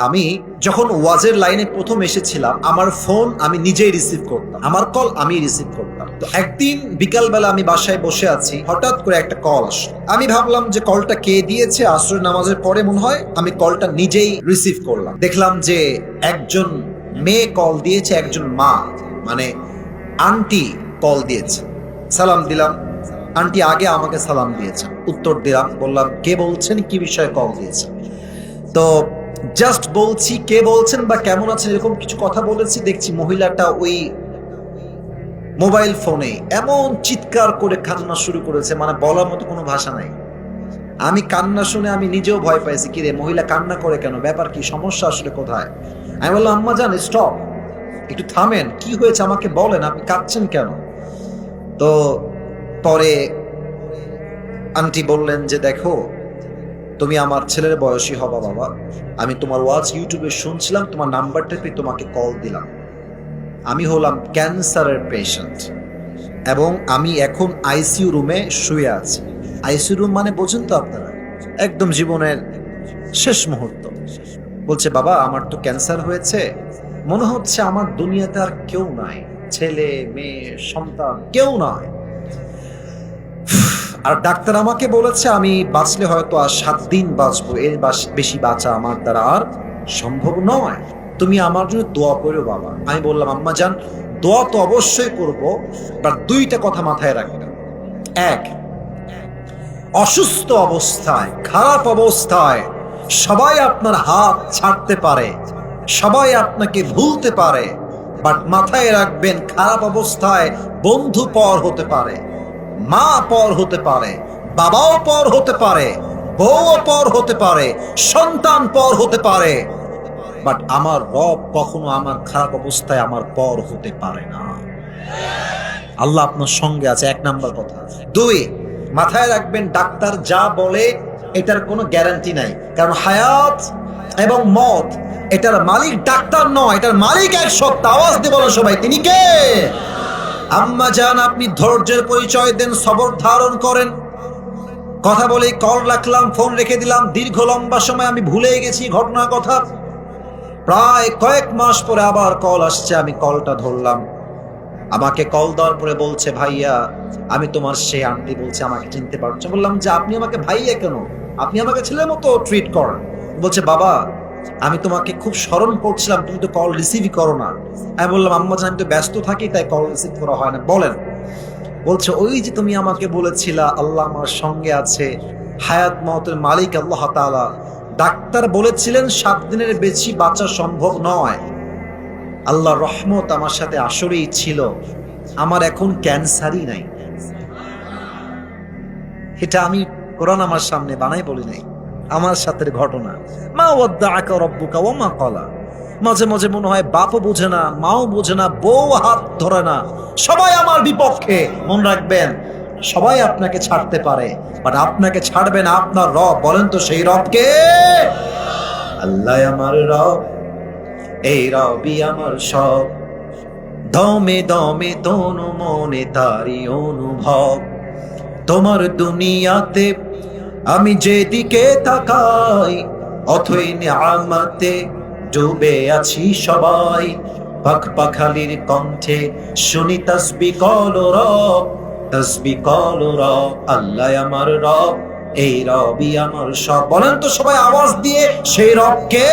আমি যখন ওয়াজের লাইনে প্রথম এসেছিলাম আমার ফোন আমি নিজেই রিসিভ করতাম, আমার কল আমি রিসিভ করতাম। তো একদিন বিকালবেলা আমি বাসায় বসে আছি, হঠাৎ করে একটা কল আসলো। আমি ভাবলাম যে কলটা কে দিয়েছে, আসরের নামাজের পরে মনে হয়। আমি কলটা নিজেই রিসিভ করলাম, দেখলাম যে একজন মেয়ে কল দিয়েছে, একজন মা মানে আন্টি কল দিয়েছে। সালাম দিলাম, আন্টি আগে আমাকে সালাম দিয়েছেন, উত্তর দিলাম, বললাম কে বলছেন, কি বিষয়ে কল দিয়েছেন। তো জাস্ট বলছি কে বলছেন বা কেমন আছেন এরকম কিছু কথা বলেছি, দেখছি মহিলাটা ওই মোবাইল ফোনে এমন চিৎকার করে কান্না শুরু করেছে, মানে বলার মতো কোনো ভাষা নাই। আমি কান্না শুনে আমি নিজেও ভয় পাইছি, কি রে মহিলা কান্না করে কেন, ব্যাপার কি, সমস্যা আসলে কোথায়। আমি বললাম আম্মা জান স্টপ, একটু থামেন, কি হয়েছে আমাকে বলেন, আপনি কাঁদছেন কেন। তো পরে আন্টি বললেন যে দেখো তুমি আমার ছেলের বয়সী হবা বাবা, আমি তোমার ওয়াজ ইউটিউবে শুনছিলাম, তোমার নাম্বারটা পেয়ে তোমাকে কল দিলাম। আমি হলাম ক্যান্সারের পেশেন্ট এবং আমি এখন আইসিইউ রুমে শুয়ে আছি। আইসিইউ রুম মানে বোঝেন তো আপনারা, একদম জীবনের শেষ মুহূর্ত। বলছে বাবা আমার তো ক্যান্সার হয়েছে, মনে হচ্ছে আমার দুনিয়াতে আর কেউ নাই, ছেলে মেয়ে সন্তান কেউ নাই। আর ডাক্তার আমাকে বলেছে আমি বাঁচলে হয়তো আর 7 দিন বাঁচবো, এর বেশি বাঁচা আমার দ্বারা আর সম্ভব নয়, তুমি আমার জন্য দোয়া করো বাবা। আমি বললাম আম্মা জান দোয়া তো অবশ্যই করব, বাট দুইটা কথা মাথায় রাখবেন। এক, অসুস্থ অবস্থায় খারাপ অবস্থায় সবাই আপনার হাত ছাড়তে পারে, সবাই আপনাকে ভুলতে পারে, বাট মাথায় রাখবেন খারাপ অবস্থায় বন্ধু পর হতে পারে, মা পর হতে পারে, বাবাও পর হতে পারে, বউও পর হতে পারে, সন্তান পর হতে পারে, বাট আমার রব কখনো আমার খারাপ অবস্থায় আমার পর হতে পারে না। আল্লাহ আপনার সঙ্গে আছে, এক নাম্বার কথা। দুই, মাথায় রাখবেন ডাক্তার যা বলে এটার কোনো গ্যারান্টি নাই, কারণ হায়াত এবং মত এটার মালিক ডাক্তার নয়, এটার মালিক এক সত্তা। আওয়াজ দিয়ে বলো সবাই, তিনি কে? আম্মা জান আপনি ধৈর্যের পরিচয় দেন, সবর ধারণ করেন। কথা বলেই কল রাখলাম, ফোন রেখে দিলাম। দীর্ঘ লম্বা সময় আমি ভুলে গেছি ঘটনার কথা। প্রায় কয়েক মাস পরে আবার কল আসছে, আমি কলটা ধরলাম। আমাকে কল দেওয়ার পরে বলছে ভাইয়া আমি তোমার সেই আন্টি, বলছে আমাকে চিনতে পারছো। বললাম যে আপনি আমাকে ভাইয়া কেন, আপনি আমাকে ছেলের মতো ট্রিট করেন। বলছে বাবা আমি তোমাকে খুব স্মরণ করছিলাম, তুমি তো কল রিসিভই করো না। আমি বললাম আম্মা জান আমি তো ব্যস্ত থাকি তাই কল রিসিভ করা হয় না। বলেন। বলছে ওই যে তুমি আমাকে বলেছিলা আল্লাহ আমার সঙ্গে আছে, হায়াত মওতের মালিক আল্লাহ তাআলা, ডাক্তার বলেছিলেন 7 দিনের বেশি বাঁচা সম্ভব নয়, আল্লাহর রহমত আমার সাথে আসলেই ছিল, আমার এখন ক্যান্সারই নাই। এটা আমি কোরআন আমার সামনে বানাই বলি নাই, আমার সাথে ঘটনা। মা ওয়াদ্দাআকা রাব্বুকা ওয়া মা ক্বালা। মাঝে মাঝে মনে হয় বাপও বোঝে না, মাও বোঝে না, বউ হাত ধরে না, সবাই আমার বিপক্ষে। মনে রাখবেন সবাই আপনাকে ছাড়তে পারে, বাট আপনাকে ছাড়বে না আপনার রব। বলেন তো সেই রবকে? আল্লাহ আমার রব, এই রবি আমার সব, দমে দমে তনু মনে তারি অনুভব। তোমার দুনিয়াতে আমি যেদিকে তাকাই অথই নিয়ামতে ডুবে আছি সবাই। পাখ পাখালির কণ্ঠে শুনি তাসবিহ কলো রব, তাসবিহ কলো রব। আল্লাহ আমার রব, এই রবি আমার সব। বলেন তো সবাই আওয়াজ দিয়ে সেই রবকে?